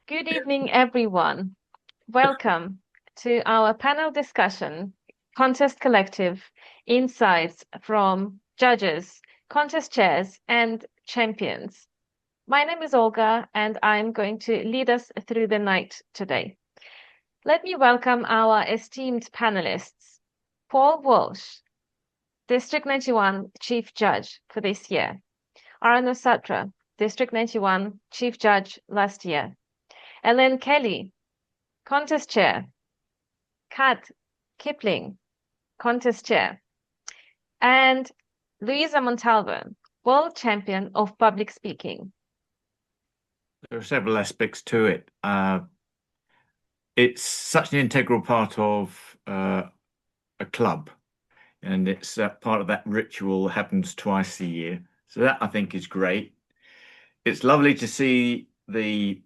Good evening, everyone. Welcome to our panel discussion, Contest Collective, Insights from Judges, Contest Chairs, and Champions. My name is Olga, and I'm going to lead us through the night today. Let me welcome our esteemed panelists, Paul Walsh, District 91 Chief Judge for this year, Arnaud Sartre, District 91 Chief Judge last year, Elaine Kelly, Contest Chair, Cat Kipling, Contest Chair, and Luisa Montalvo, World Champion of Public Speaking. There are several aspects to it. It's such an integral part of a club, and it's part of that ritual happens twice a year. So that I think is great. It's lovely to see the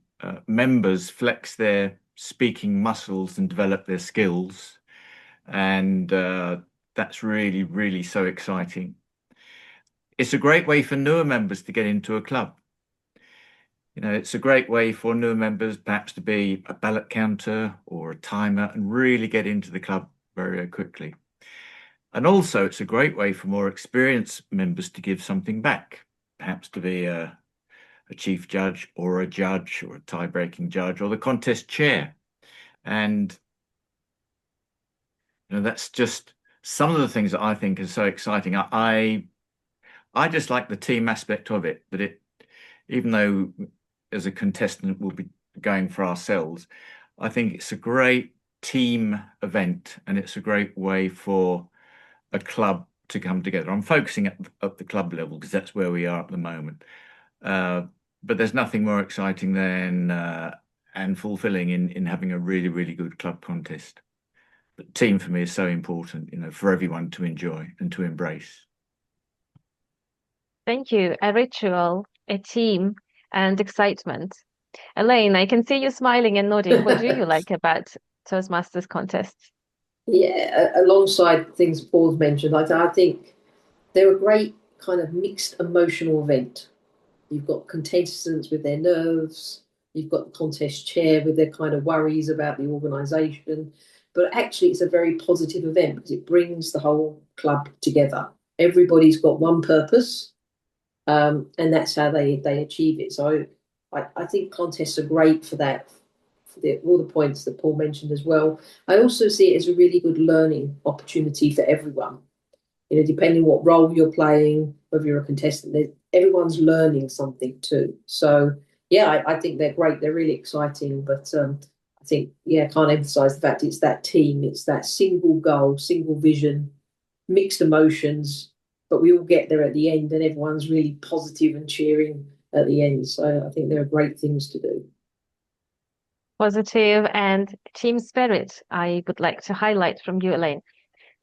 members flex their speaking muscles and develop their skills, and that's really, really so exciting. It's a great way for newer members to get into a club. It's a great way for newer members perhaps to be a ballot counter or a timer and really get into the club very, very quickly. And also, it's a great way for more experienced members to give something back, perhaps to be a chief judge or a tie-breaking judge or the contest chair. And that's just some of the things that I think are so exciting. I just like the team aspect of it, that even though as a contestant we'll be going for ourselves, I think it's a great team event and it's a great way for a club to come together. I'm focusing at the club level because that's where we are at the moment. But there's nothing more exciting than and fulfilling in having a really, really good club contest. But team for me is so important, for everyone to enjoy and to embrace. Thank you. A ritual, a team, and excitement. Elaine, I can see you smiling and nodding. What do you like about Toastmasters contests? Yeah, alongside things Paul's mentioned, I think they're a great kind of mixed emotional event. You've got contestants with their nerves, you've got the contest chair with their kind of worries about the organisation, but actually it's a very positive event because it brings the whole club together. Everybody's got one purpose, and that's how they achieve it. So I think contests are great for that, all the points that Paul mentioned as well. I also see it as a really good learning opportunity for everyone. Depending what role you're playing, whether you're a contestant, everyone's learning something too. So yeah, I think they're great. They're really exciting. But I think, yeah, I can't emphasize the fact it's that team, it's that single goal, single vision, mixed emotions, but we all get there at the end and everyone's really positive and cheering at the end. So I think they're great things to do. Positive and team spirit, I would like to highlight from you, Elaine.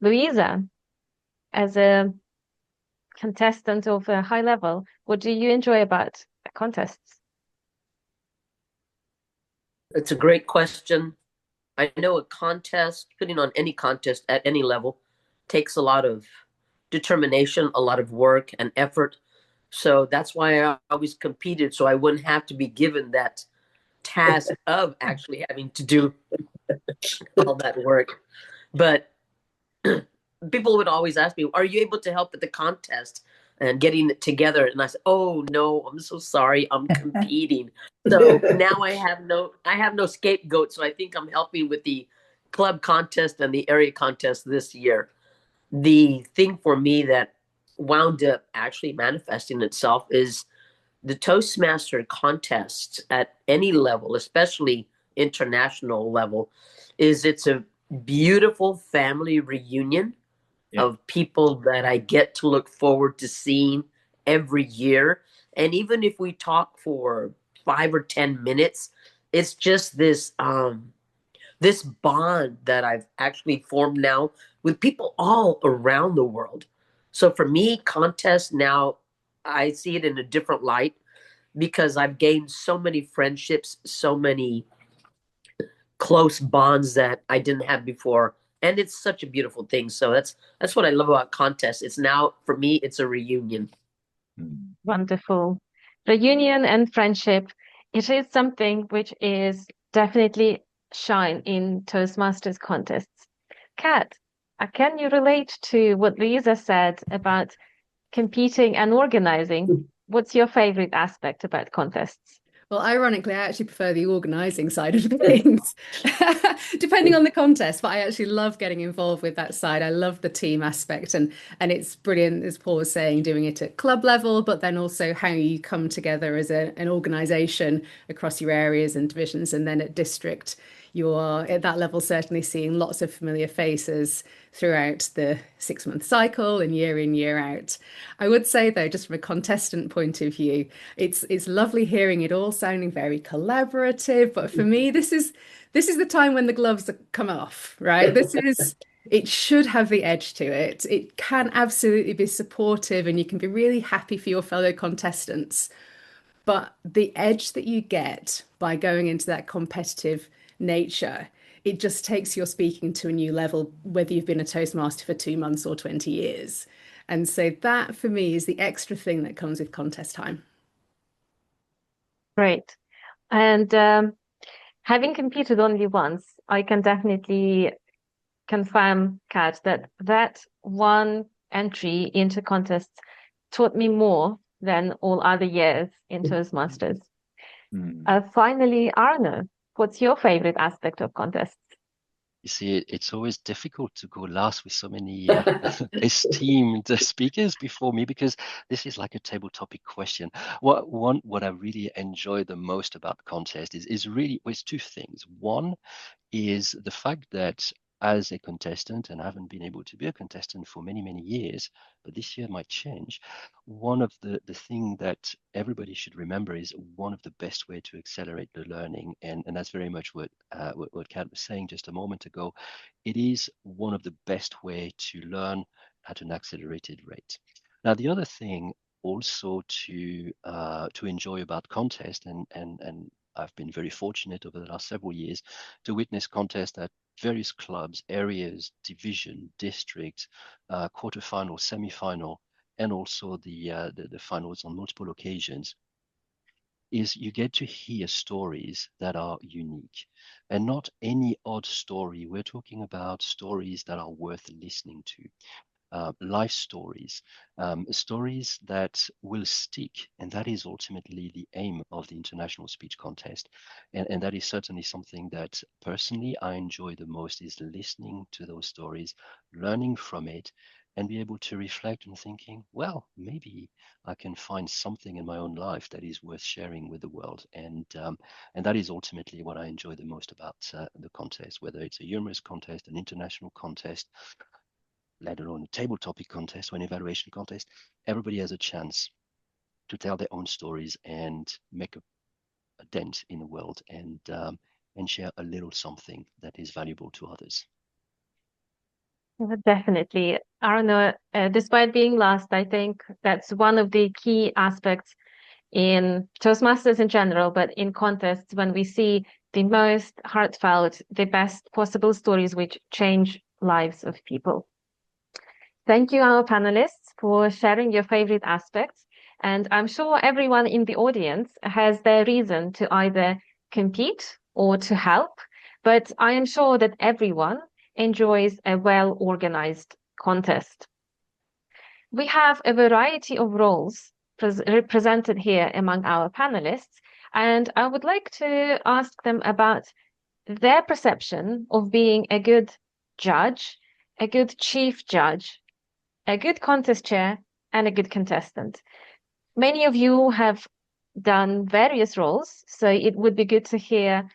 Louisa, as a contestant of a high level, what do you enjoy about contests? It's a great question. I know a contest, putting on any contest at any level, takes a lot of determination, a lot of work and effort. So that's why I always competed, so I wouldn't have to be given that task of actually having to do all that work. But people would always ask me, are you able to help at the contest and getting it together? And I said, oh no, I'm so sorry, I'm competing. So now I have no scapegoat. So I think I'm helping with the club contest and the area contest this year. The thing for me that wound up actually manifesting itself is the Toastmaster contest at any level, especially international level, it's a beautiful family reunion of people that I get to look forward to seeing every year. And even if we talk for 5 or 10 minutes, it's just this this bond that I've actually formed now with people all around the world. So for me, contests now, I see it in a different light because I've gained so many friendships, so many close bonds that I didn't have before. And it's such a beautiful thing. So that's what I love about contests. It's now, for me, it's a reunion. Wonderful. Reunion and friendship It is something which is definitely shine in Toastmasters contests. Kat, can you relate to what Luisa said about competing and organizing? What's your favorite aspect about contests? Well, ironically, I actually prefer the organizing side of things, depending on the contest. But I actually love getting involved with that side. I love the team aspect, and it's brilliant, as Paul was saying, doing it at club level, but then also how you come together as an organization across your areas and divisions, and then at district, you are at that level certainly seeing lots of familiar faces throughout the 6-month cycle and year in, year out. I would say though, just from a contestant point of view, it's lovely hearing it all sounding very collaborative. But for me, this is the time when the gloves come off, right? It should have the edge to it. It can absolutely be supportive and you can be really happy for your fellow contestants. But the edge that you get by going into that competitive nature, it just takes your speaking to a new level, whether you've been a Toastmaster for 2 months or 20 years. And so that for me is the extra thing that comes with contest time. Great. And having competed only once, I can definitely confirm, Kat, that one entry into contests taught me more than all other years in Toastmasters. Finally, Arnaud, what's your favorite aspect of contests? You see, it's always difficult to go last with so many esteemed speakers before me, because this is like a table topic question. What I really enjoy the most about contest is really, well, it's two things. One is the fact that as a contestant, and I haven't been able to be a contestant for many, many years, but this year might change. One of the thing that everybody should remember is one of the best way to accelerate the learning, and that's very much what Kat was saying just a moment ago. It is one of the best way to learn at an accelerated rate. Now, the other thing also to enjoy about contest, and I've been very fortunate over the last several years to witness contests at various clubs, areas, division, district, quarterfinal, semi-final, and also the finals on multiple occasions, is you get to hear stories that are unique, and not any odd story. We're talking about stories that are worth listening to. Life stories, stories that will stick. And that is ultimately the aim of the International Speech Contest. And that is certainly something that personally I enjoy the most, is listening to those stories, learning from it, and be able to reflect and thinking, well, maybe I can find something in my own life that is worth sharing with the world. And that is ultimately what I enjoy the most about the contest, whether it's a humorous contest, an international contest, let alone a table topic contest or an evaluation contest. Everybody has a chance to tell their own stories and make a dent in the world, and share a little something that is valuable to others. Definitely. Arnaud, despite being last, I think that's one of the key aspects in Toastmasters in general, but in contests, when we see the most heartfelt, the best possible stories which change lives of people. Thank you, our panelists, for sharing your favorite aspects. And I'm sure everyone in the audience has their reason to either compete or to help, but I am sure that everyone enjoys a well-organized contest. We have a variety of roles represented here among our panelists, and I would like to ask them about their perception of being a good judge, a good chief judge, a good contest chair, and a good contestant. Many of you have done various roles, so it would be good to hear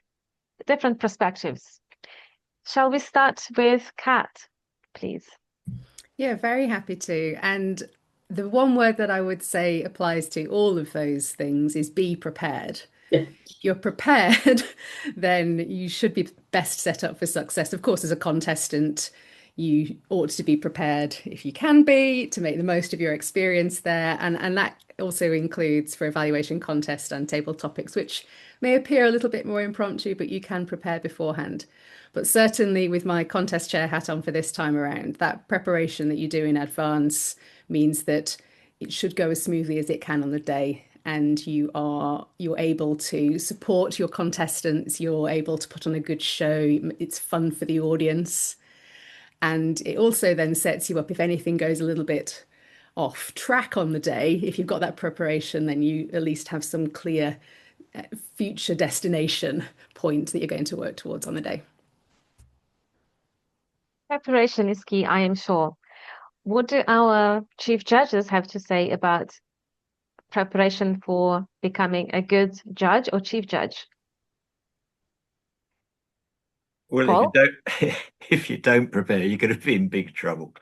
different perspectives. Shall we start with Kat, please? Yeah, very happy to. And the one word that I would say applies to all of those things is be prepared. If you're prepared, then you should be best set up for success. Of course, as a contestant, you ought to be prepared, if you can be, to make the most of your experience there. And that also includes for evaluation contests and table topics, which may appear a little bit more impromptu, but you can prepare beforehand. But certainly with my contest chair hat on for this time around, that preparation that you do in advance means that it should go as smoothly as it can on the day. and you're able to support your contestants, you're able to put on a good show, it's fun for the audience. And it also then sets you up if anything goes a little bit off track on the day. If you've got that preparation, then you at least have some clear future destination point that you're going to work towards on the day. Preparation is key, I am sure. What do our chief judges have to say about preparation for becoming a good judge or chief judge? Well, Paul? if you don't prepare, you're going to be in big trouble.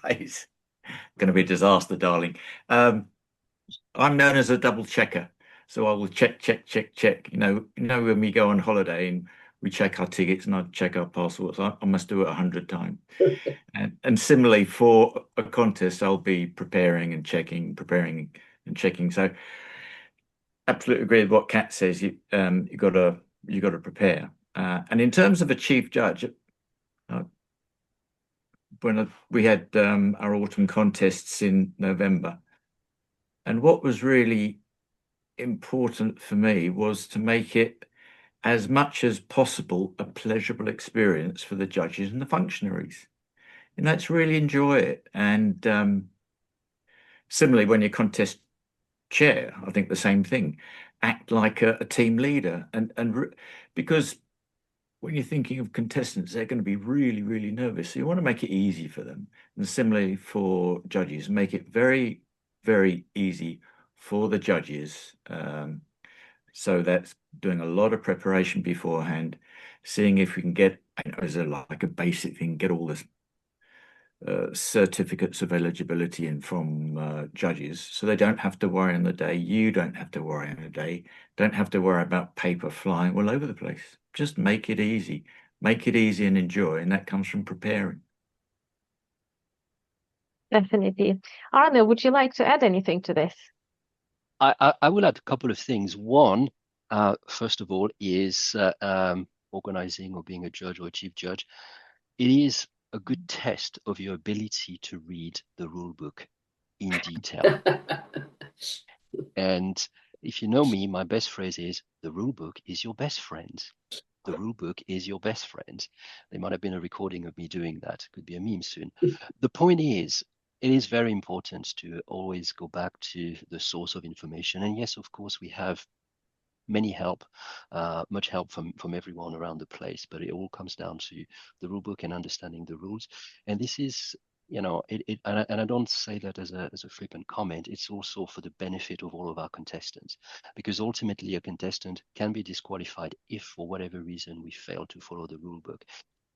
It's going to be a disaster, darling. I'm known as a double checker, so I will check. You know when we go on holiday and we check our tickets and I check our passports, I must do it 100 times. And similarly for a contest, I'll be preparing and checking. So absolutely agree with what Cat says. You got to prepare. And in terms of a chief judge, when we had our autumn contests in November, and what was really important for me was to make it as much as possible a pleasurable experience for the judges and the functionaries. And let's really enjoy it. And similarly, when you're contest chair, I think the same thing. Act like a team leader, and because when you're thinking of contestants, they're going to be really, really nervous. So you want to make it easy for them. And similarly for judges, make it very, very easy for the judges. So that's doing a lot of preparation beforehand, seeing if we can get, as like a basic thing, get all this certificates of eligibility in from judges, so they don't have to worry on the day. You don't have to worry on the day. Don't have to worry about paper flying all over the place. Just make it easy and enjoy, and that comes from preparing. Definitely. Arnaud, would you like to add anything to this? I will add a couple of things. One, first of all, is organizing or being a judge or a chief judge. It is a good test of your ability to read the rule book in detail. And if you know me, my best phrase is the rule book is your best friend. The rule book is your best friend. There might have been a recording of me doing that. Could be a meme soon. The point is, it is very important to always go back to the source of information. And yes, of course, we have much help from everyone around the place, but it all comes down to the rule book and understanding the rules. And this is, and I don't say that as a flippant comment. It's also for the benefit of all of our contestants, because ultimately a contestant can be disqualified if for whatever reason we fail to follow the rule book.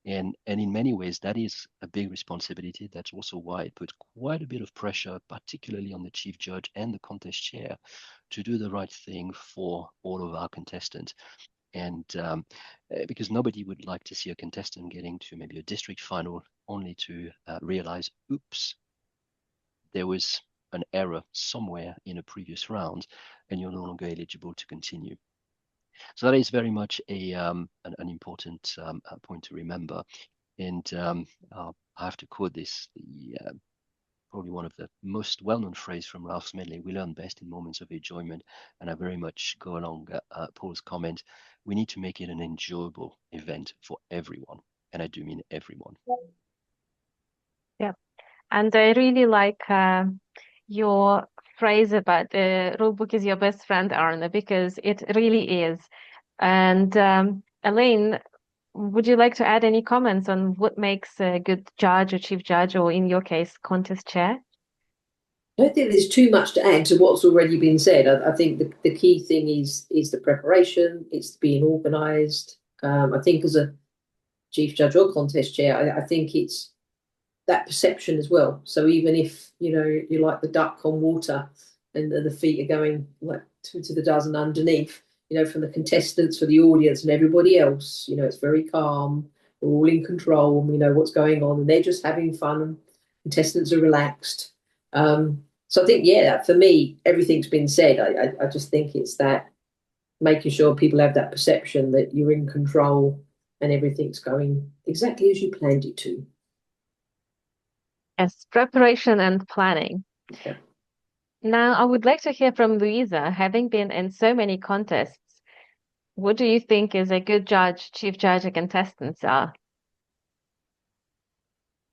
And in many ways, that is a big responsibility. That's also why it put quite a bit of pressure, particularly on the chief judge and the contest chair, to do the right thing for all of our contestants. And because nobody would like to see a contestant getting to maybe a district final only to realize, oops, there was an error somewhere in a previous round and you're no longer eligible to continue. So that is very much an important point to remember. And I have to quote this, probably one of the most well-known phrase from Ralph Smedley: we learn best in moments of enjoyment. And I very much go along Paul's comment. We need to make it an enjoyable event for everyone. And I do mean everyone. Yeah. And I really like your phrase about the rule book is your best friend, Arnaud, because it really is. And Elaine, would you like to add any comments on what makes a good judge or chief judge, or in your case, contest chair? I don't think there's too much to add to what's already been said. I think the key thing is the preparation. It's being organised. I think as a chief judge or contest chair, I think it's that perception as well. So even if you're like the duck on water and the feet are going like to the dozen underneath, from the contestants, for the audience and everybody else, it's very calm. We're all in control and we know what's going on, and they're just having fun and contestants are relaxed. So I think, for me, everything's been said. I just think it's that making sure people have that perception that you're in control and everything's going exactly as you planned it to. Yes, preparation and planning. Yeah. Now, I would like to hear from Luisa, having been in so many contests. What do you think is a good judge, chief judge, and contestants are?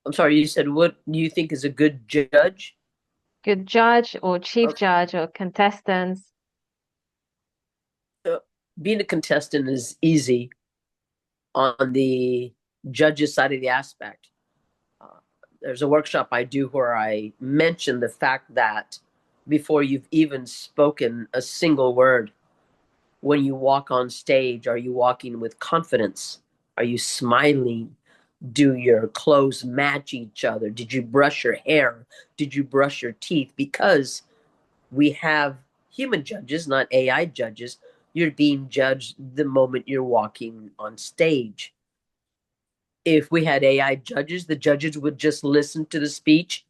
I'm sorry, you said what do you think is a good judge? Good judge or chief Okay. judge or contestants? Being a contestant is easy on the judge's side of the aspect. There's a workshop I do where I mention the fact that before you've even spoken a single word, when you walk on stage, are you walking with confidence? Are you smiling? Do your clothes match each other? Did you brush your hair? Did you brush your teeth? Because we have human judges, not AI judges. You're being judged the moment you're walking on stage. If we had AI judges, the judges would just listen to the speech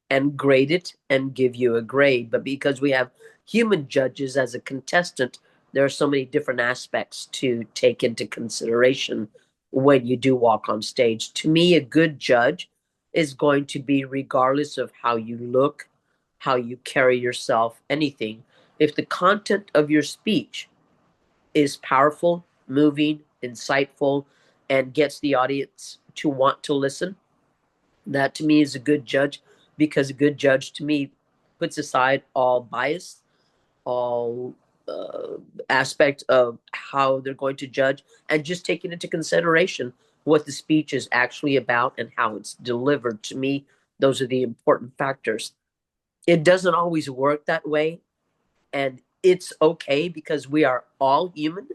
and grade it and give you a grade. But because we have human judges as a contestant, there are so many different aspects to take into consideration when you do walk on stage. To me, a good judge is going to be regardless of how you look, how you carry yourself, anything. If the content of your speech is powerful, moving, insightful, and gets the audience to want to listen, that to me is a good judge, because a good judge to me puts aside all bias, all aspect of how they're going to judge, and just taking into consideration what the speech is actually about and how it's delivered. To me, those are the important factors. It doesn't always work that way, and it's okay because we are all human.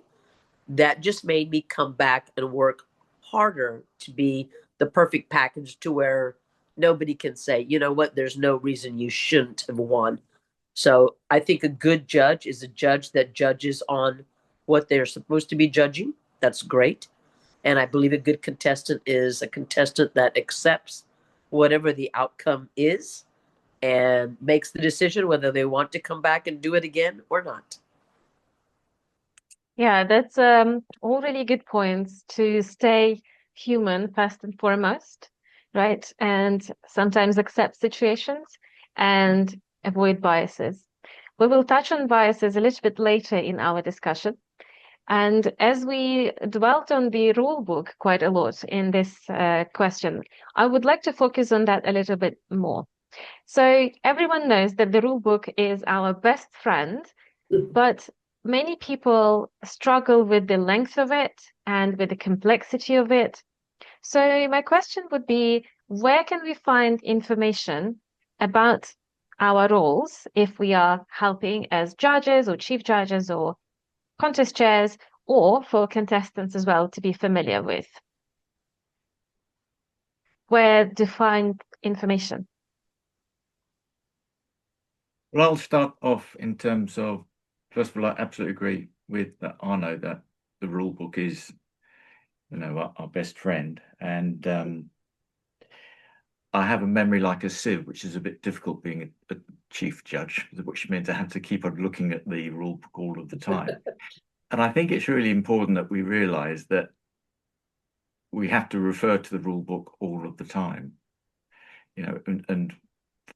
That just made me come back and work harder to be the perfect package to where nobody can say, you know what, there's no reason you shouldn't have won. So I think a good judge is a judge that judges on what they're supposed to be judging. That's great. And I believe a good contestant is a contestant that accepts whatever the outcome is and makes the decision whether they want to come back and do it again or not. Yeah, that's all really good points to stay human first and foremost, right? And sometimes accept situations and avoid biases. We will touch on biases a little bit later in our discussion. And as we dwelt on the rule book quite a lot in this question, I would like to focus on that a little bit more. So everyone knows that the rule book is our best friend, but many people struggle with the length of it and with the complexity of it. So my question would be, where can we find information about our roles if we are helping as judges or chief judges or contest chairs, or for contestants as well to be familiar with? Where to find information? Well, I'll start off in terms of, first of all, I absolutely agree with Arnaud that the rule book is, our best friend. And I have a memory like a sieve, which is a bit difficult being a chief judge, which means I have to keep on looking at the rule book all of the time. And I think it's really important that we realize that we have to refer to the rule book all of the time, and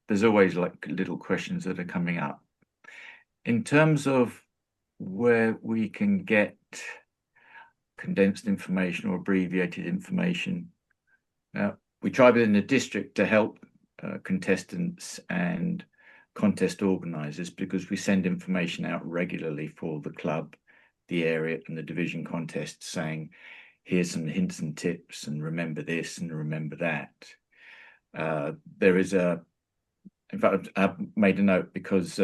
there's always like little questions that are coming up. In terms of where we can get condensed information or abbreviated information, we try within the district to help contestants and contest organisers, because we send information out regularly for the club, the area and the division contests, saying, here's some hints and tips, and remember this and remember that. There is in fact, I made a note because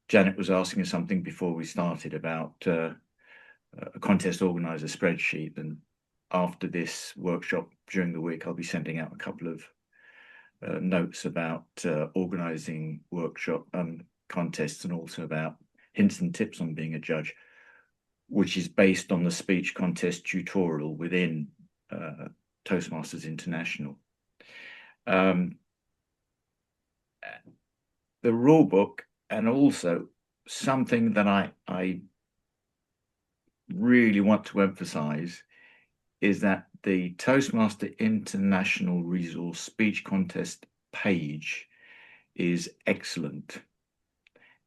Janet was asking us something before we started about a contest organizer spreadsheet, and after this workshop during the week, I'll be sending out a couple of notes about organizing workshop contests, and also about hints and tips on being a judge, which is based on the speech contest tutorial within Toastmasters International. The rule book, and also something that I really want to emphasize, is that the Toastmaster International Resource Speech Contest page is excellent.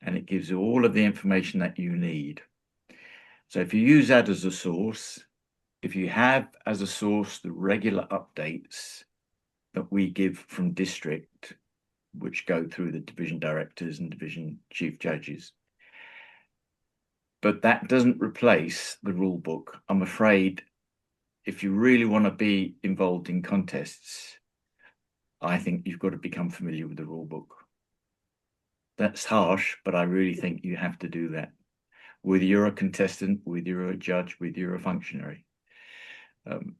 and it gives you all of the information that you need. So if you use that as a source, if you have as a source the regular updates that we give from district, which go through the division directors and division chief judges, but that doesn't replace the rule book. I'm afraid if you really want to be involved in contests, I think you've got to become familiar with the rule book. That's harsh, but I really think you have to do that. Whether you're a contestant, whether you're a judge, whether you're a functionary. I'm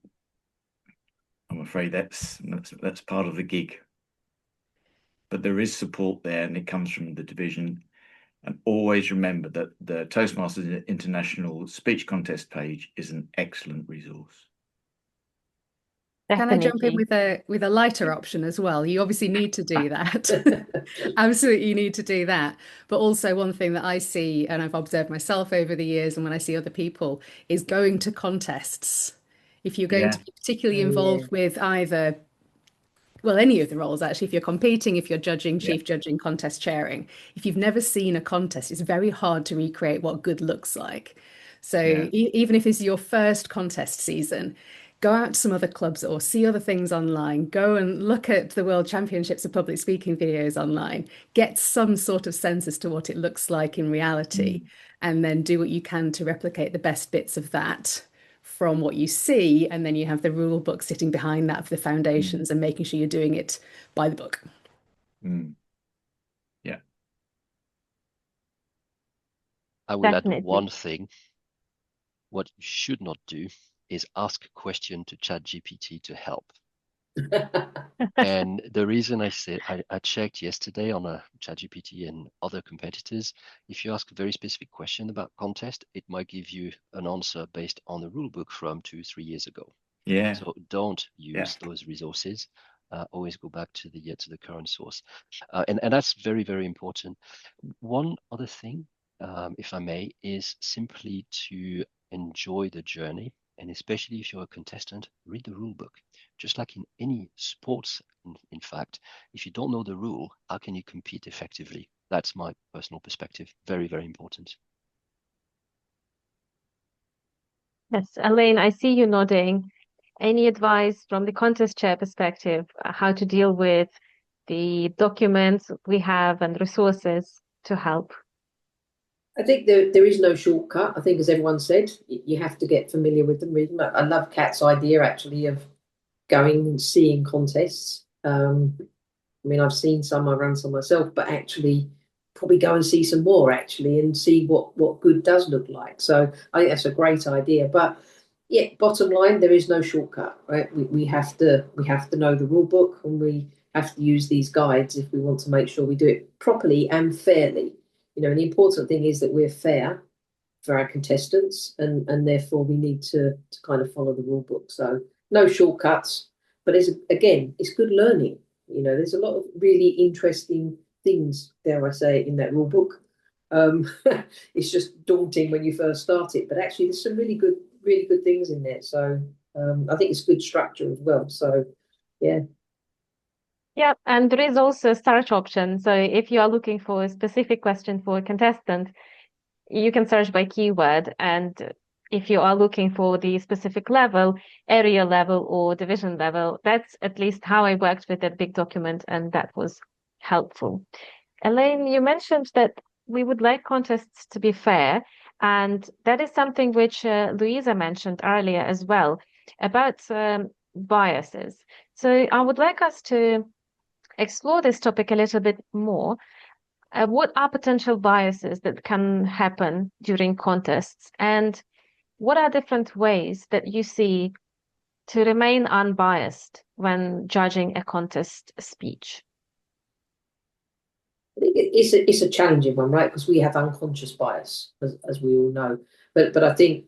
afraid that's part of the gig. But there is support there, and it comes from the division. And always remember that the Toastmasters International Speech Contest page is an excellent resource. Can I jump in Definitely. with a lighter option as well? You obviously need to do that. Absolutely, you need to do that. But also one thing that I see, and I've observed myself over the years, and when I see other people, is going to contests. If you're going to be particularly involved with either, well, any of the roles, actually, if you're competing, if you're judging, chief judging, contest chairing, if you've never seen a contest, it's very hard to recreate what good looks like. So even if this is your first contest season, go out to some other clubs or see other things online. Go and look at the World Championships of Public Speaking videos online. Get some sort of sense as to what it looks like in reality, and then do what you can to replicate the best bits of that from what you see. And then you have the rule book sitting behind that for the foundations and making sure you're doing it by the book. Yeah. I will Definitely. add one thing. What you should not do is ask a question to ChatGPT to help. And the reason I said, I checked yesterday on a ChatGPT and other competitors, if you ask a very specific question about contest, it might give you an answer based on the rule book from 2-3 years ago. Yeah. So don't use those resources. Always go back to the current source. And that's very, very important. One other thing, if I may, is simply to enjoy the journey. And especially if you're a contestant, read the rule book. Just like in any sports, in fact, if you don't know the rule, how can you compete effectively? That's my personal perspective. Very, very important. Yes, Elaine, I see you nodding. Any advice from the contest chair perspective, how to deal with the documents we have and resources to help? I think there is no shortcut. I think, as everyone said, you have to get familiar with them. I love Cat's idea, actually, of going and seeing contests. I mean, I've seen some, I've run some myself, but actually probably go and see some more, actually, and see what good does look like. So I think that's a great idea. But yeah, bottom line, there is no shortcut, right? We have to know the rule book, and we have to use these guides if we want to make sure we do it properly and fairly. And the important thing is that we're fair for our contestants, and therefore we need to kind of follow the rule book. So no shortcuts, but it's good learning. There's a lot of really interesting things, dare I say, in that rule book. It's just daunting when you first start it, but actually there's some really good things in there. So I think it's good structure as well. So yeah. Yeah, and there is also a search option. So if you are looking for a specific question for a contestant, you can search by keyword. And if you are looking for the specific level, area level or division level, that's at least how I worked with that big document, and that was helpful. Elaine, you mentioned that we would like contests to be fair, and that is something which Luisa mentioned earlier as well about biases. So I would like us to explore this topic a little bit more. What are potential biases that can happen during contests, and what are different ways that you see to remain unbiased when judging a contest speech? I think it's a challenging one, right? Because we have unconscious bias, as we all know. But I think,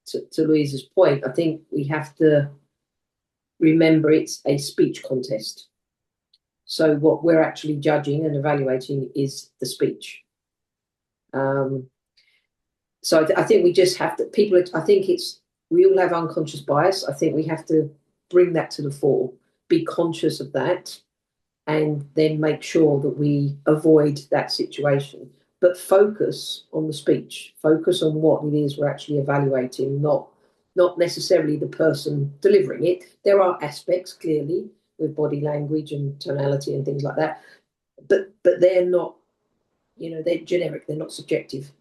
to Louisa's point, I think we have to remember it's a speech contest. So what we're actually judging and evaluating is the speech. So I think we just have to, we all have unconscious bias. I think we have to bring that to the fore, be conscious of that, and then make sure that we avoid that situation. but focus on the speech, focus on what it is we're actually evaluating, not necessarily the person delivering it. There are aspects clearly with body language and tonality and things like that, but they're not, they're generic, they're not subjective.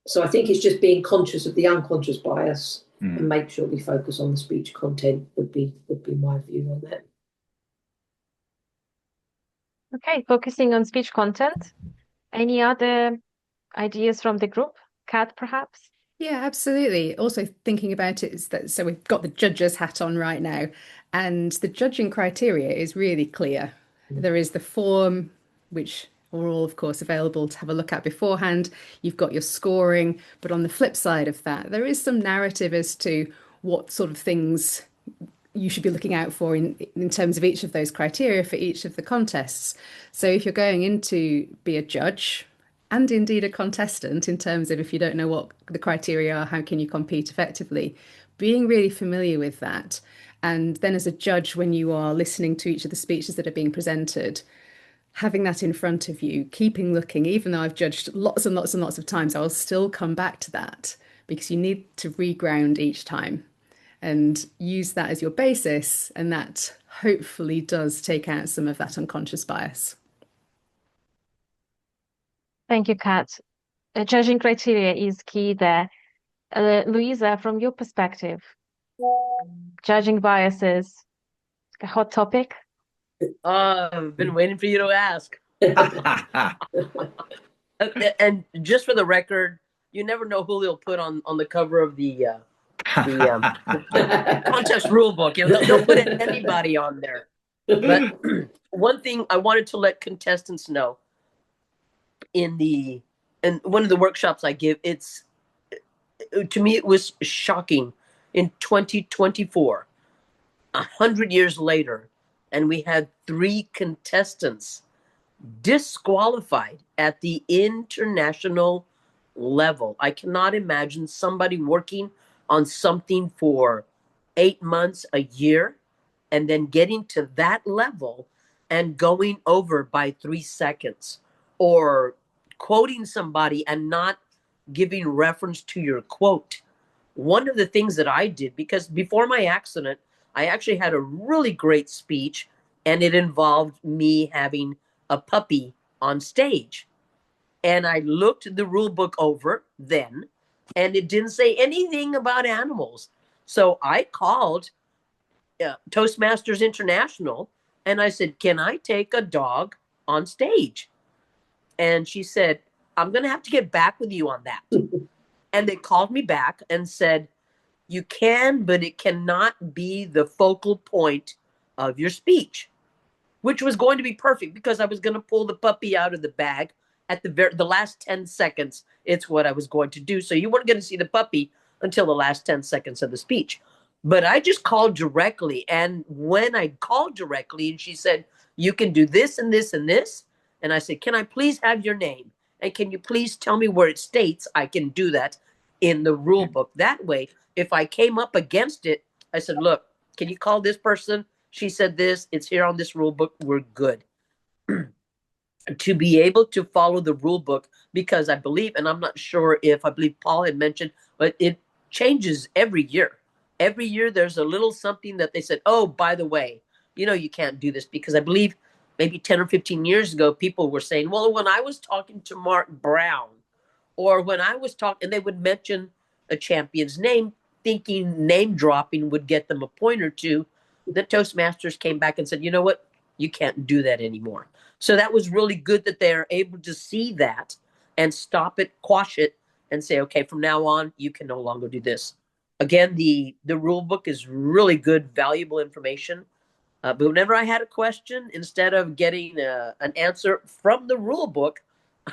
So I think it's just being conscious of the unconscious bias and make sure we focus on the speech content would be my view on that. Okay, focusing on speech content. Any other ideas from the group? Kat, perhaps? Yeah, absolutely. Also thinking about it is that, so we've got the judge's hat on right now, and the judging criteria is really clear. There is the form, which are all, of course, available to have a look at beforehand. You've got your scoring, but on the flip side of that, there is some narrative as to what sort of things you should be looking out for in terms of each of those criteria for each of the contests. So if you're going in to be a judge, and indeed a contestant, in terms of if you don't know what the criteria are, how can you compete effectively? Being really familiar with that. And then as a judge, when you are listening to each of the speeches that are being presented, having that in front of you, keeping looking, even though I've judged lots and lots and lots of times, I'll still come back to that because you need to reground each time and use that as your basis. And that hopefully does take out some of that unconscious bias. Thank you, Kat. Judging criteria is key there. Luisa, from your perspective, judging biases, a hot topic? I've been waiting for you to ask. And just for the record, you never know who they'll put on the cover of the contest rule book. They'll put anybody on there. But one thing I wanted to let contestants know in one of the workshops I give, to me it was shocking. In 2024, 100 years later, and we had 3 contestants disqualified at the international level. I cannot imagine somebody working on something for 8 months, a year, and then getting to that level and going over by 3 seconds, or quoting somebody and not giving reference to your quote. One of the things that I did, because before my accident, I actually had a really great speech, and it involved me having a puppy on stage. And I looked the rule book over then, and it didn't say anything about animals. So I called Toastmasters International, and I said, can I take a dog on stage? And she said, I'm going to have to get back with you on that. And they called me back and said, you can, but it cannot be the focal point of your speech, which was going to be perfect because I was going to pull the puppy out of the bag at the last 10 seconds. It's what I was going to do. So you weren't going to see the puppy until the last 10 seconds of the speech. But I just called directly. And when I called directly, and she said, you can do this and this and this. And I said, can I please have your name? And can you please tell me where it states I can do that in the rule book? That way, if I came up against it, I said, look, can you call this person? She said this, it's here on this rule book, we're good. To be able to follow the rule book, because I believe, and I'm not sure if I believe Paul had mentioned, but it changes every year. Every year there's a little something that they said, oh, by the way, you can't do this, because I believe maybe 10 or 15 years ago, people were saying, well, when I was talking to Mark Brown, or when I was talking, and they would mention a champion's name, thinking name dropping would get them a point or two. The Toastmasters came back and said, you know what? You can't do that anymore. So that was really good that they're able to see that and stop it, quash it, and say, okay, from now on, you can no longer do this. Again, the rule book is really good, valuable information. But whenever I had a question, instead of getting an answer from the rule book,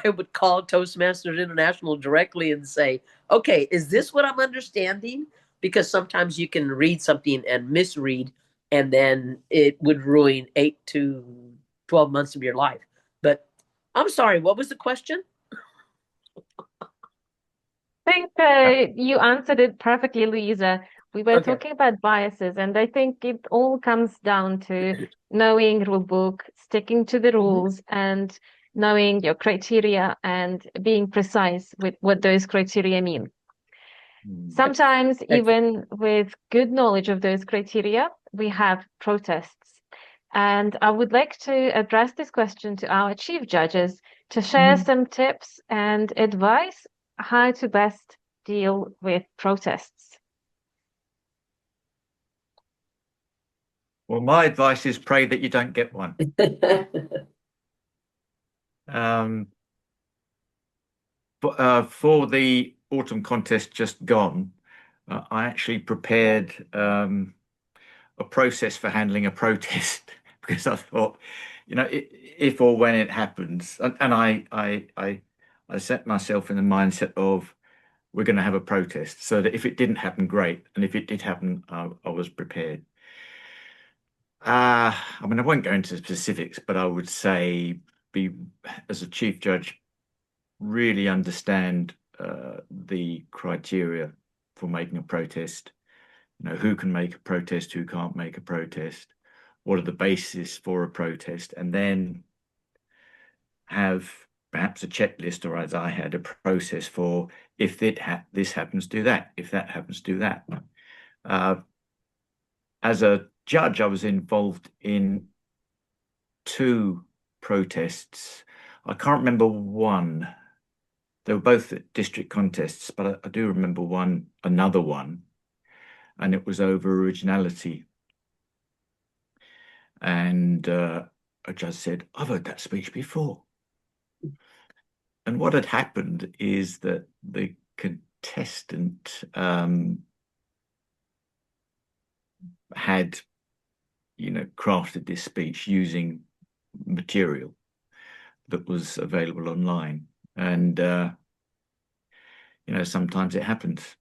I would call Toastmasters International directly and say, okay, is this what I'm understanding? Because sometimes you can read something and misread, and then it would ruin 8 to 12 months of your life. But I'm sorry, what was the question? I think you answered it perfectly, Luisa. We were Okay. talking about biases, and I think it all comes down to knowing rule book, sticking to the rules, and knowing your criteria and being precise with what those criteria mean. Sometimes, even with good knowledge of those criteria, we have protests. And I would like to address this question to our chief judges to share some tips and advice how to best deal with protests. Well, my advice is pray that you don't get one. For the autumn contest just gone, I actually prepared a process for handling a protest because I thought, if or when it happens, and I set myself in the mindset of we're going to have a protest, so that if it didn't happen, great, and if it did happen, I was prepared. I mean, I won't go into specifics, but I would say, as a chief judge, really understand the criteria for making a protest. Who can make a protest, who can't make a protest, what are the bases for a protest, and then have perhaps a checklist, or as I had, a process for if this happens, do that. If that happens, do that. As a judge, I was involved in 2 protests. I can't remember one. They were both district contests, but I do remember another one, and it was over originality. And a judge said, "I've heard that speech before." And what had happened is that the contestant had, crafted this speech using material that was available online. And, sometimes it happens.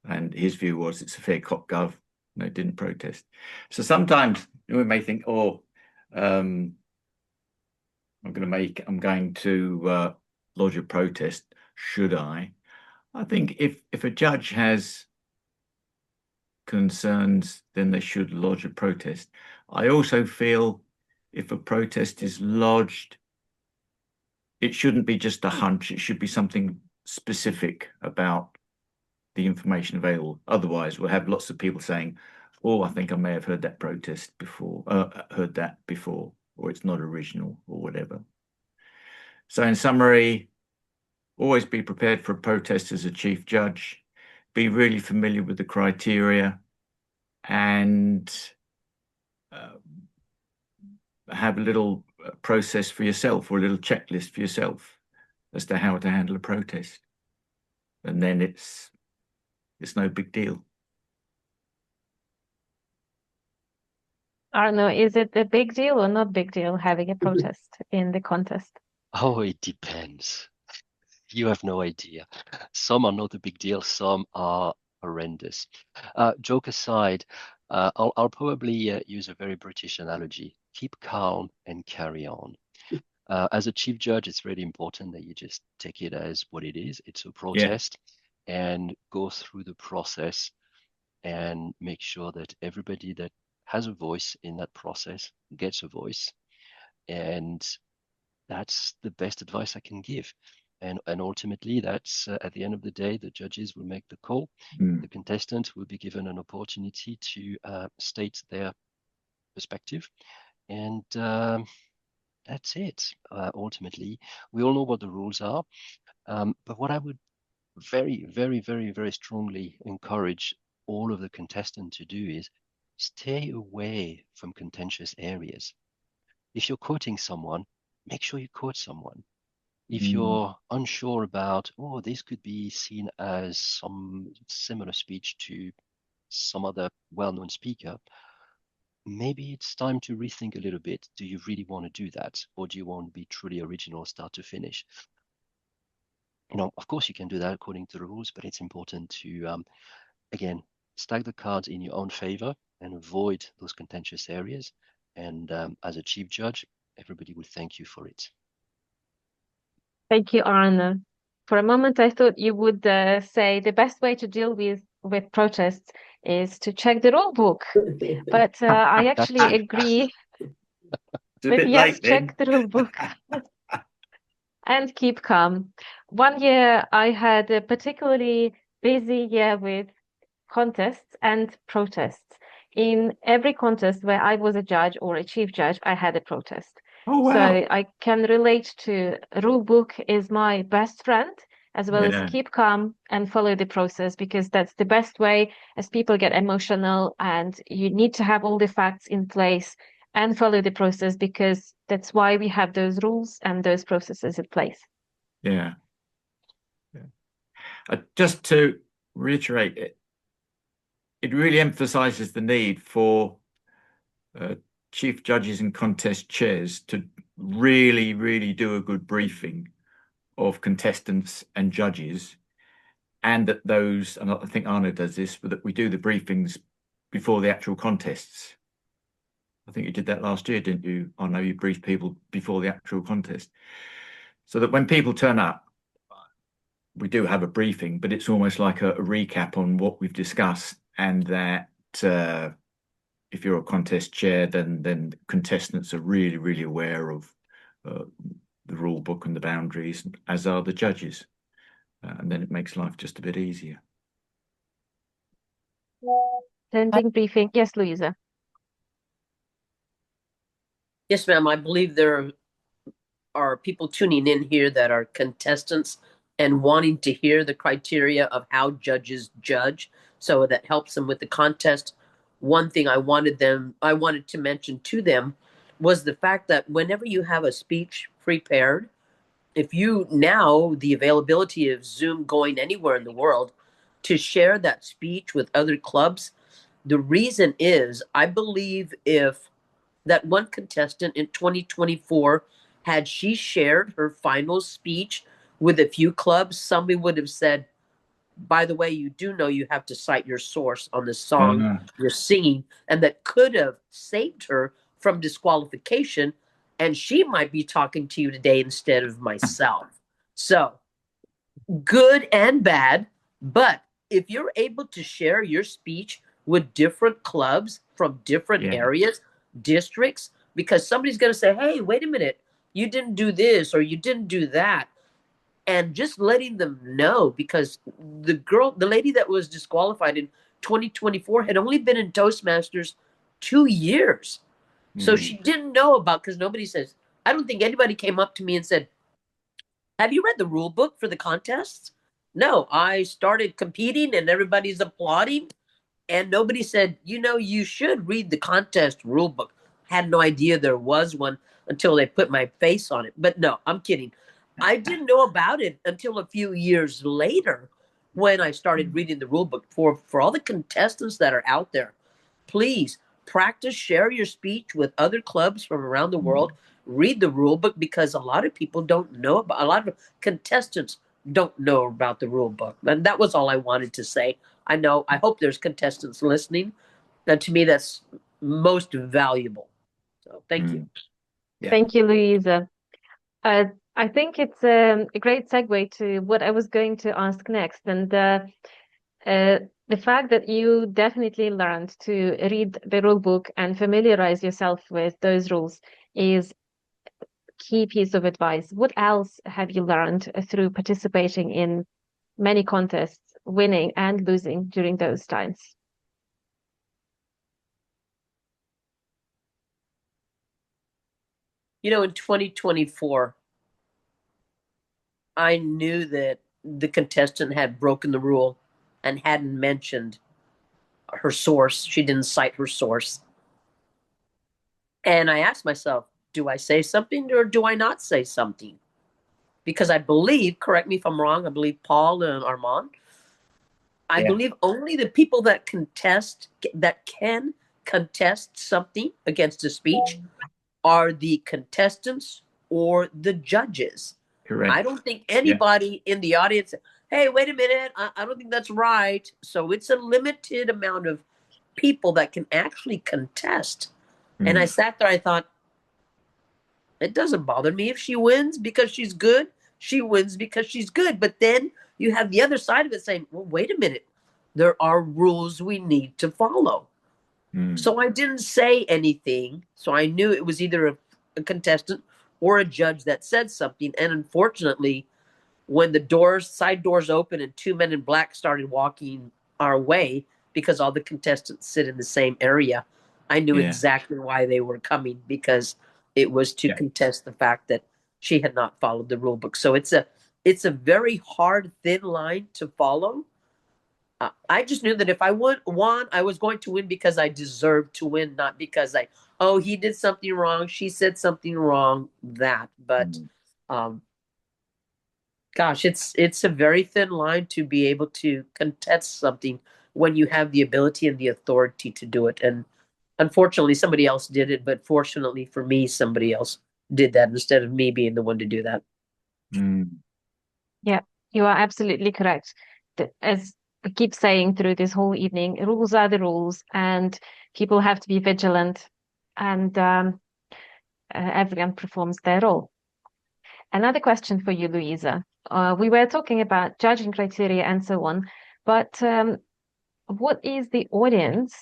And his view was it's a fair cop gov, didn't protest. So sometimes we may think, I'm going to lodge a protest. Should I? I think if a judge has concerns, then they should lodge a protest. I also feel if a protest is lodged, it shouldn't be just a hunch. It should be something specific about the information available. Otherwise, we'll have lots of people saying, I think I may have heard that protest before, or it's not original, or whatever. So in summary, always be prepared for a protest as a chief judge, be really familiar with the criteria, and have a little process for yourself, or a little checklist for yourself as to how to handle a protest. And then it's no big deal. Arnaud, is it a big deal or not big deal having a protest in the contest? Oh, it depends. You have no idea. Some are not a big deal, some are horrendous. Joke aside, I'll probably use a very British analogy. Keep calm and carry on. As a chief judge, it's really important that you just take it as what it is. It's a protest, and go through the process and make sure that everybody that has a voice in that process gets a voice. And that's the best advice I can give. And ultimately, that's at the end of the day, the judges will make the call. The contestant will be given an opportunity to state their perspective. And that's it. Ultimately, we all know what the rules are. But what I would very, very, very, very strongly encourage all of the contestants to do is stay away from contentious areas. If you're quoting someone, make sure you quote someone. If you're unsure about, this could be seen as some similar speech to some other well-known speaker, maybe it's time to rethink a little bit. Do you really want to do that? Or do you want to be truly original start to finish? Of course you can do that according to the rules, but it's important to, again, stack the cards in your own favor and avoid those contentious areas. And as a chief judge, everybody will thank you for it. Thank you, Arnaud. For a moment, I thought you would say the best way to deal with protests is to check the rule book. But I actually agree. It's a But bit yes, late then. check the rule book and keep calm. One year I had a particularly busy year with contests and protests. In every contest where I was a judge or a chief judge, I had a protest. Oh, So wow. I can relate to rule book is my best friend, as well as Yeah. keep calm and follow the process, because that's the best way as people get emotional, and you need to have all the facts in place and follow the process, because that's why we have those rules and those processes in place. Yeah. Just to reiterate it, it really emphasizes the need for chief judges and contest chairs to really, really do a good briefing of contestants and judges, and that those, and I think Arnaud does this, but that we do the briefings before the actual contests. I think you did that last year, didn't you? Arnaud, you briefed people before the actual contest, so that when people turn up, we do have a briefing, but it's almost like a recap on what we've discussed, and that if you're a contest chair, then contestants are really, really aware of the rule book and the boundaries, as are the judges. And then it makes life just a bit easier. Attending briefing. Yes, Louisa. Yes, ma'am. I believe there are people tuning in here that are contestants and wanting to hear the criteria of how judges judge. So that helps them with the contest. One thing I wanted to mention to them was the fact that whenever you have a speech prepared, if you now, the availability of Zoom going anywhere in the world, to share that speech with other clubs, the reason is I believe if that one contestant in 2024, had she shared her final speech with a few clubs, somebody would have said, by the way, you do know you have to cite your source on the song you're singing, and that could have saved her from disqualification, and she might be talking to you today instead of myself. So, good and bad, but if you're able to share your speech with different clubs from different areas, districts, because somebody's going to say, hey, wait a minute, you didn't do this or you didn't do that. And just letting them know, because the lady that was disqualified in 2024 had only been in Toastmasters 2 years. So she didn't know about, because nobody says, I don't think anybody came up to me and said, have you read the rule book for the contests? No, I started competing and everybody's applauding. And nobody said, you should read the contest rule book. Had no idea there was one until they put my face on it. But no, I'm kidding. I didn't know about it until a few years later when I started reading the rule book. For all the contestants that are out there, please practice, share your speech with other clubs from around the world. Read the rule book, because a lot of people don't know about, a lot of contestants don't know about the rule book. And that was all I wanted to say. I hope there's contestants listening. And to me, that's most valuable. So thank you. Yeah. Thank you, Louisa. I think it's a great segue to what I was going to ask next. And the fact that you definitely learned to read the rule book and familiarize yourself with those rules is a key piece of advice. What else have you learned through participating in many contests, winning and losing during those times? In 2024, I knew that the contestant had broken the rule and hadn't mentioned her source. She didn't cite her source. And I asked myself, do I say something or do I not say something? Because I believe, correct me if I'm wrong, I believe Paul and Armand, I believe only the people that can contest something against a speech are the contestants or the judges. Correct. I don't think anybody in the audience, hey, wait a minute, I don't think that's right. So it's a limited amount of people that can actually contest. And I sat there, I thought, it doesn't bother me if she wins because she's good. She wins because she's good. But then you have the other side of it saying, well, wait a minute. There are rules we need to follow. So I didn't say anything. So I knew it was either a contestant or a judge that said something. And unfortunately, when the side doors opened and two men in black started walking our way, because all the contestants sit in the same area, I knew exactly why they were coming, because it was to contest the fact that she had not followed the rule book. So it's a very hard, thin line to follow. I just knew that if I won, I was going to win because I deserved to win, not because he did something wrong, she said something wrong, But gosh, it's a very thin line to be able to contest something when you have the ability and the authority to do it. And unfortunately, somebody else did it, but fortunately for me, somebody else did that instead of me being the one to do that. Yeah, you are absolutely correct. As I keep saying through this whole evening, rules are the rules, and people have to be vigilant, and everyone performs their role. Another question for you, Luisa. We were talking about judging criteria and so on, but what is the audience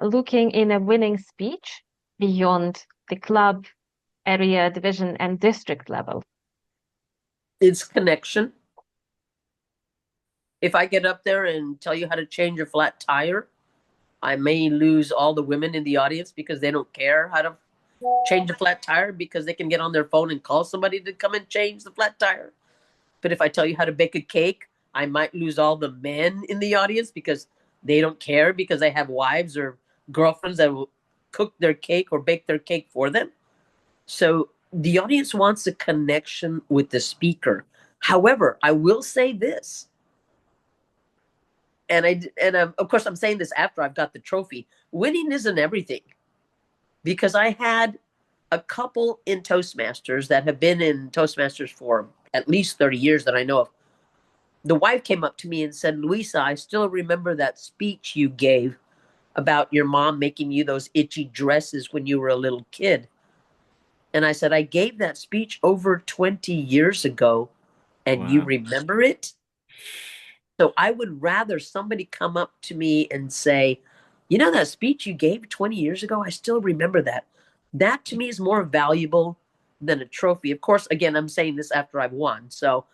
looking in a winning speech beyond the club, area, division, and district level? It's connection. If I get up there and tell you how to change a flat tire, I may lose all the women in the audience because they don't care how to change a flat tire, because they can get on their phone and call somebody to come and change the flat tire. But if I tell you how to bake a cake, I might lose all the men in the audience because they don't care, because they have wives or girlfriends that will cook their cake or bake their cake for them. So the audience wants a connection with the speaker. However, I will say this, and of course I'm saying this after I've got the trophy. Winning isn't everything, because I had a couple in Toastmasters that have been in Toastmasters for at least 30 years that I know of. The wife came up to me and said, "Luisa, I still remember that speech you gave about your mom making you those itchy dresses when you were a little kid." And I said, "I gave that speech over 20 years ago, and you remember it?" So I would rather somebody come up to me and say, "You know that speech you gave 20 years ago? I still remember that." That to me is more valuable than a trophy. Of course, again, I'm saying this after I've won, so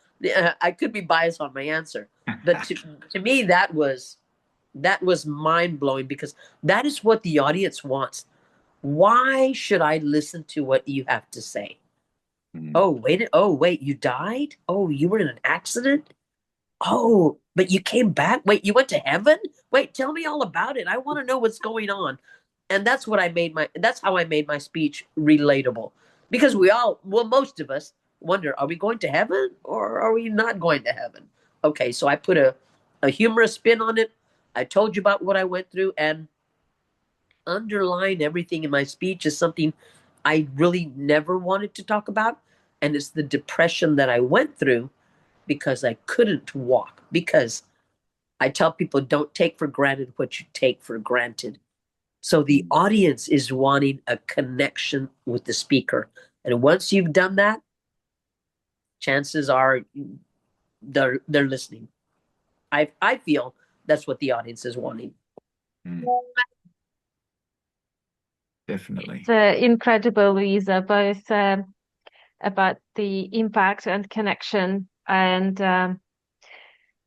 I could be biased on my answer. But to me, that was mind blowing, because that is what the audience wants. Why should I listen to what you have to say? Oh, wait, you died? Oh, you were in an accident? Oh, but you came back? Wait, you went to heaven? Wait, tell me all about it. I want to know what's going on. And that's how I made my speech relatable. Because most of us wonder, are we going to heaven or are we not going to heaven? Okay, so I put a humorous spin on it. I told you about what I went through, and underlying everything in my speech is something I really never wanted to talk about. And it's the depression that I went through because I couldn't walk. Because I tell people, don't take for granted what you take for granted. So the audience is wanting a connection with the speaker. And once you've done that, chances are they're listening. I feel that's what the audience is wanting. Definitely. It's incredible, Luisa, both about the impact and connection, and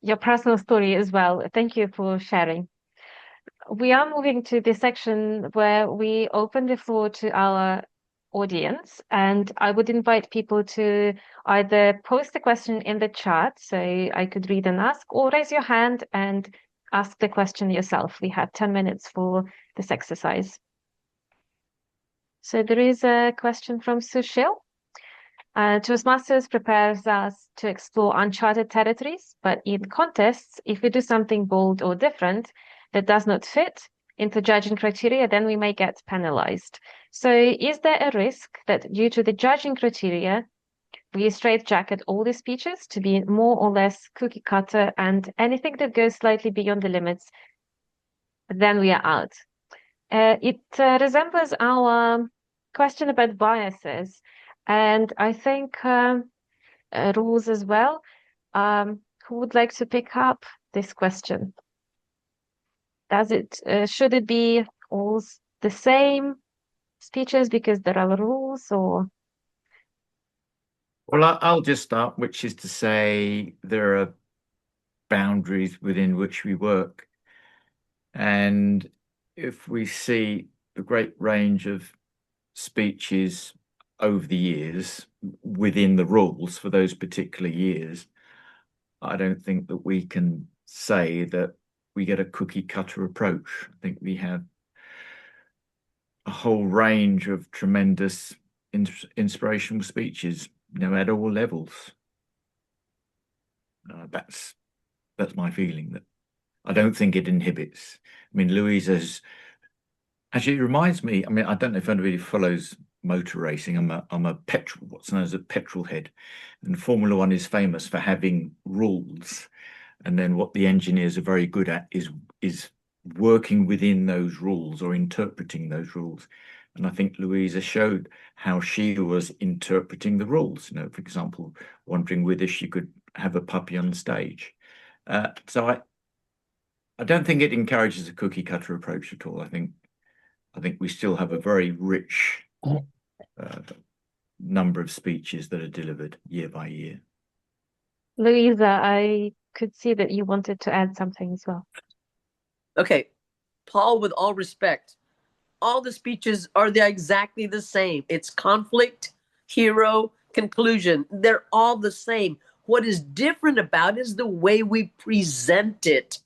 your personal story as well. Thank you for sharing. We are moving to the section where we open the floor to our audience, and I would invite people to either post a question in the chat so I could read and ask, or raise your hand and ask the question yourself. We have 10 minutes for this exercise. So there is a question from Sushil. Toastmasters prepares us to explore uncharted territories, but in contests, if we do something bold or different that does not fit into judging criteria, then we may get penalized. So is there a risk that due to the judging criteria, we straitjacket all the speeches to be more or less cookie cutter, and anything that goes slightly beyond the limits, then we are out? It resembles our question about biases, and I think rules as well. Who would like to pick up this question? Should it be all the same speeches because there are rules, or Well, I'll just start, which is to say there are boundaries within which we work. And if we see the great range of speeches over the years within the rules for those particular years, I don't think that we can say that we get a cookie cutter approach. I think we have a whole range of tremendous inspirational speeches, at all levels. That's my feeling. That I don't think it inhibits. I mean, Louisa's actually, it reminds me. I mean, I don't know if anybody follows motor racing. I'm a petrol, what's known as a petrol head, and Formula One is famous for having rules, and then what the engineers are very good at is working within those rules or interpreting those rules. And I think Louisa showed how she was interpreting the rules. For example, wondering whether she could have a puppy on stage. So I don't think it encourages a cookie cutter approach at all. I think we still have a very rich number of speeches that are delivered year by year. Louisa, I could see that you wanted to add something as well. Okay, Paul, with all respect, all the speeches are exactly the same. It's conflict, hero, conclusion. They're all the same. What is different about it is the way we present it.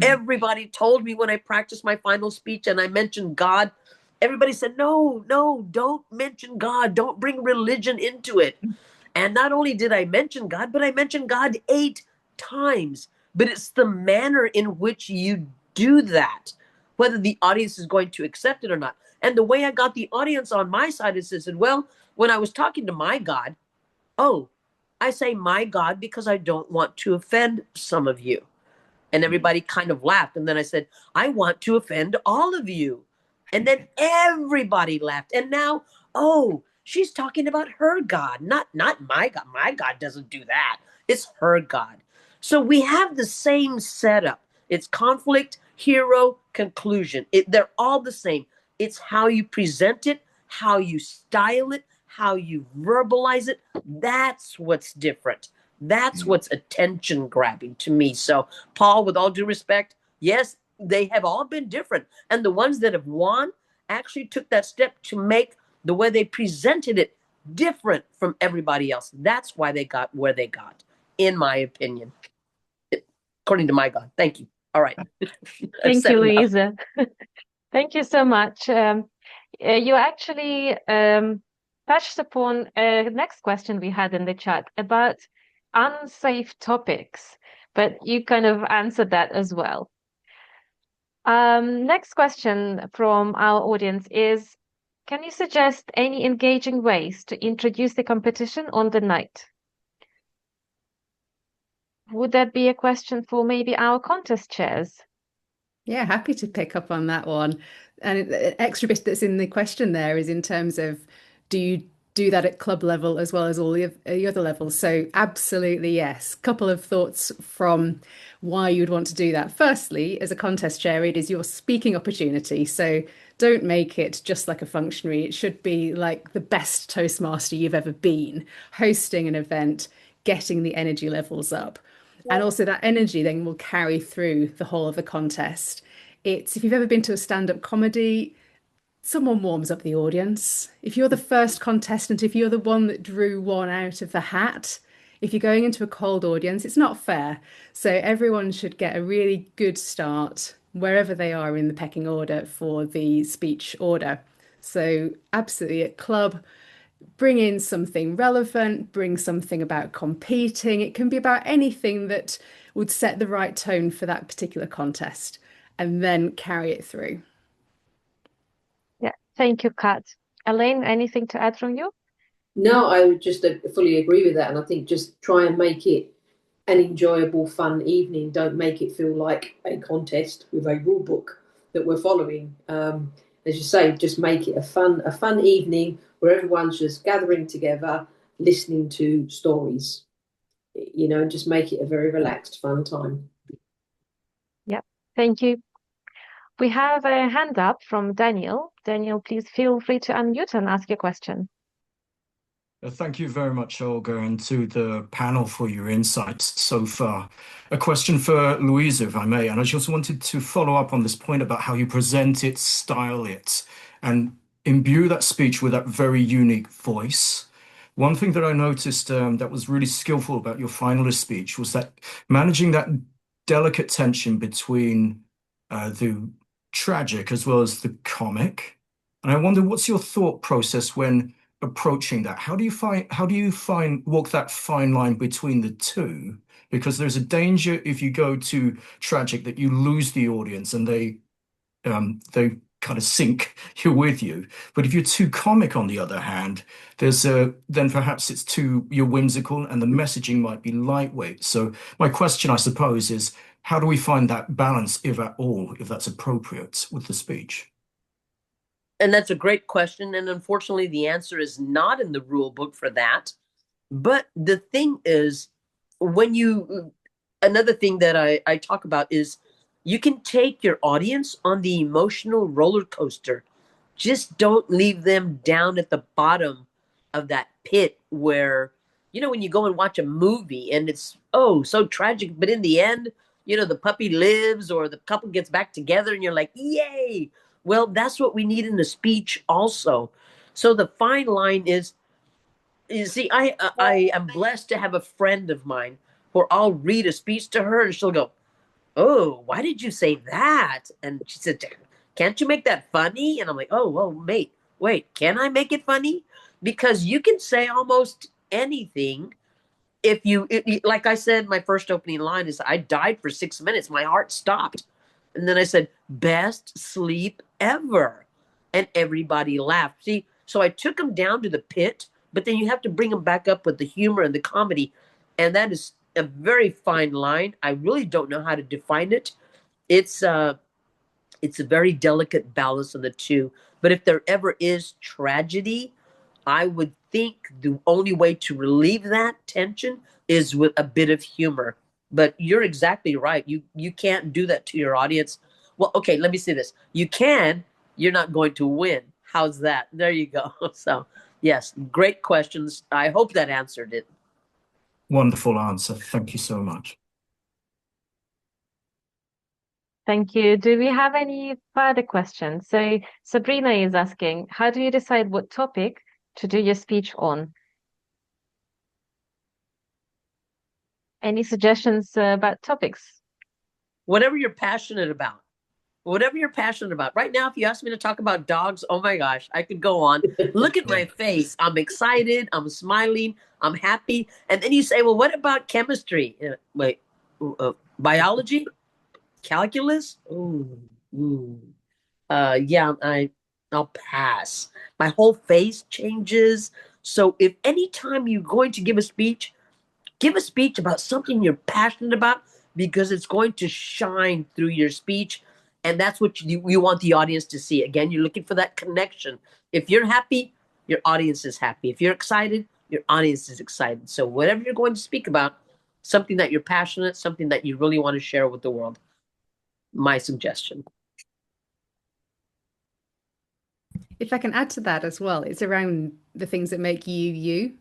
Everybody told me when I practiced my final speech and I mentioned God, everybody said, no, don't mention God. Don't bring religion into it. And not only did I mention God, but I mentioned God 8 times. But it's the manner in which you do that, whether the audience is going to accept it or not. And the way I got the audience on my side is, I said, well, when I was talking to my God, I say my God because I don't want to offend some of you. And everybody kind of laughed. And then I said, I want to offend all of you. And then everybody laughed. And now, she's talking about her God, not my God. My God doesn't do that. It's her God. So we have the same setup. It's conflict, hero, conclusion. They're all the same. It's how you present it, how you style it, how you verbalize it. That's what's different. That's what's attention grabbing to me. So, Paul, with all due respect, yes, they have all been different. And the ones that have won actually took that step to make the way they presented it different from everybody else. That's why they got where they got, in my opinion, according to my God. Thank you. All right. Thank you, Louisa. Thank you so much. You actually touched upon a next question we had in the chat about unsafe topics, but you kind of answered that as well. Next question from our audience is, can you suggest any engaging ways to introduce the competition on the night? Would that be a question for maybe our contest chairs? Yeah, happy to pick up on that one. And an extra bit that's in the question there is in terms of, do you do that at club level as well as all the other levels? So absolutely, yes. Couple of thoughts from why you'd want to do that. Firstly, as a contest chair, it is your speaking opportunity. So don't make it just like a functionary. It should be like the best Toastmaster you've ever been, hosting an event, getting the energy levels up. And also that energy then will carry through the whole of the contest. If you've ever been to a stand-up comedy, someone warms up the audience. If you're the first contestant, if you're the one that drew one out of the hat, if you're going into a cold audience, it's not fair. So everyone should get a really good start wherever they are in the pecking order for the speech order. So absolutely at club, bring in something relevant, bring something about competing. It can be about anything that would set the right tone for that particular contest and then carry it through. Yeah, thank you, Kat. Elaine, anything to add from you? No, I would just fully agree with that. And I think just try and make it an enjoyable, fun evening. Don't make it feel like a contest with a rule book that we're following. As you say, just make it a fun evening where everyone's just gathering together, listening to stories, and just make it a very relaxed, fun time. Yeah, thank you. We have a hand up from Daniel. Daniel, please feel free to unmute and ask your question. Thank you very much, Olga, and to the panel for your insights so far. A question for Luisa, if I may, and I just wanted to follow up on this point about how you present it, style it, and imbue that speech with that very unique voice. One thing that I noticed that was really skillful about your finalist speech was that managing that delicate tension between the tragic as well as the comic. And I wonder, what's your thought process when approaching that? How do you walk that fine line between the two? Because there's a danger if you go too tragic that you lose the audience and they kind of sink you with you. But if you're too comic, on the other hand, then perhaps you're whimsical and the messaging might be lightweight. So my question, I suppose, is how do we find that balance, if at all, if that's appropriate with the speech? And that's a great question. And unfortunately, the answer is not in the rule book for that. But the thing is, another thing that I talk about is you can take your audience on the emotional roller coaster. Just don't leave them down at the bottom of that pit where, when you go and watch a movie and it's, so tragic, but in the end, the puppy lives or the couple gets back together and you're like, yay. Well, that's what we need in the speech also. So the fine line is you see, I am blessed to have a friend of mine where I'll read a speech to her and she'll go, oh, why did you say that? And she said, can't you make that funny? And I'm like, oh, well, mate, wait, can I make it funny? Because you can say almost anything. Like I said, my first opening line is, I died for 6 minutes. My heart stopped. And then I said, best sleep ever. And everybody laughed. See, so I took them down to the pit, but then you have to bring them back up with the humor and the comedy. And that is a very fine line. I really don't know how to define it. It's a very delicate balance of the two. But if there ever is tragedy, I would think the only way to relieve that tension is with a bit of humor. But you're exactly right. You can't do that to your audience. Well, okay, let me say this. You can, you're not going to win. How's that? There you go. So, yes, great questions. I hope that answered it. Wonderful answer. Thank you so much. Thank you. Do we have any further questions? So Sabrina is asking, how do you decide what topic to do your speech on? Any suggestions about topics? Whatever you're passionate about. Whatever you're passionate about. Right now, if you ask me to talk about dogs, oh my gosh, I could go on. Look at my face. I'm excited. I'm smiling. I'm happy. And then you say, well, what about chemistry? Biology? Calculus? Yeah, I'll pass. My whole face changes. So if anytime you're going to give a speech about something you're passionate about, because it's going to shine through your speech. And that's what you want the audience to see. Again, you're looking for that connection. If you're happy, your audience is happy. If you're excited, your audience is excited. So whatever you're going to speak about, something that you're passionate, something that you really want to share with the world. My suggestion. If I can add to that as well, it's around the things that make you you.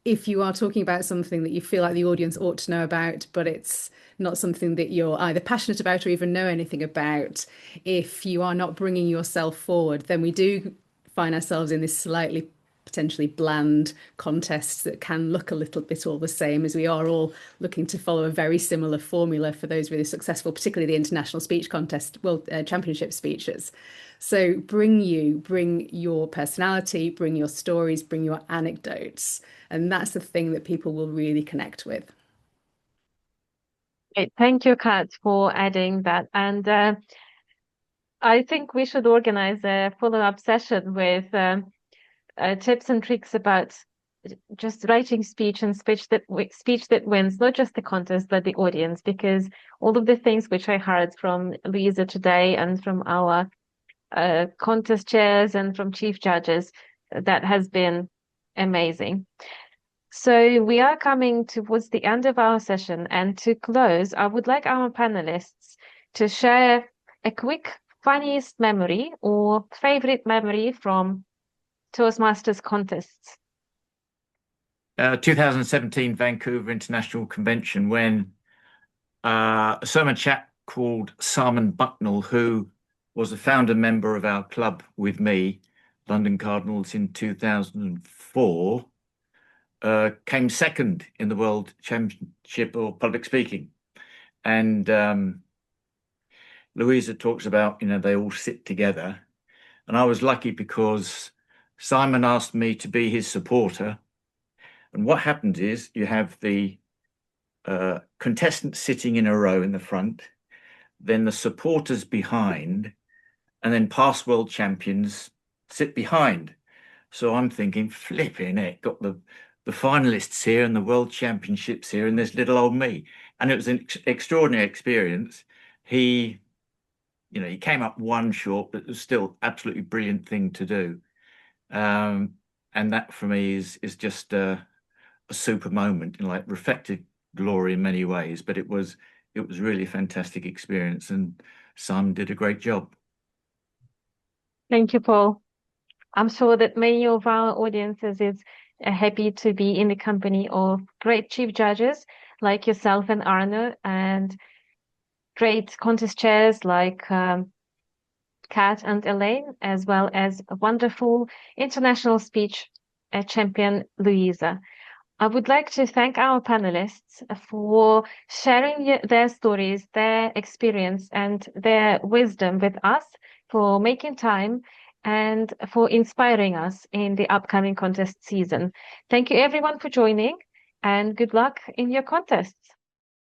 If you are talking about something that you feel like the audience ought to know about, but it's not something that you're either passionate about or even know anything about, if you are not bringing yourself forward, then we do find ourselves in this slightly potentially bland contest that can look a little bit all the same, as we are all looking to follow a very similar formula for those really successful, particularly the international speech contest, world championship speeches. So bring your personality, bring your stories, bring your anecdotes. And that's the thing that people will really connect with. Great. Thank you, Kat, for adding that. And I think we should organize a follow-up session with tips and tricks about just writing speech and speech that wins not just the contest but the audience, because all of the things which I heard from Luisa today and from our contest chairs and from chief judges, that has been amazing. So we are coming towards the end of our session, and to close, I would like our panelists to share a quick funniest memory or favorite memory from Toastmasters contests 2017 Vancouver International Convention, when a certain chap called Simon Bucknell, who was a founder member of our club with me, London Cardinals, in 2004, came second in the World Championship of Public Speaking. And Luisa talks about, they all sit together. And I was lucky because Simon asked me to be his supporter. And what happens is you have the contestants sitting in a row in the front, then the supporters behind, and then past world champions sit behind. So I'm thinking, flipping it, got the finalists here and the world championships here, and there's little old me. And it was an extraordinary experience. He came up one short, but it was still absolutely brilliant thing to do. And that for me is just a super moment, like reflected glory in many ways, but it was really a fantastic experience, and Simon did a great job. Thank you, Paul. I'm sure that many of our audiences is happy to be in the company of great chief judges like yourself and Arnaud, and great contest chairs like Cat and Elaine, as well as a wonderful international speech champion, Luisa. I would like to thank our panelists for sharing their stories, their experience, and their wisdom with us, for making time and for inspiring us in the upcoming contest season. Thank you everyone for joining, and good luck in your contests.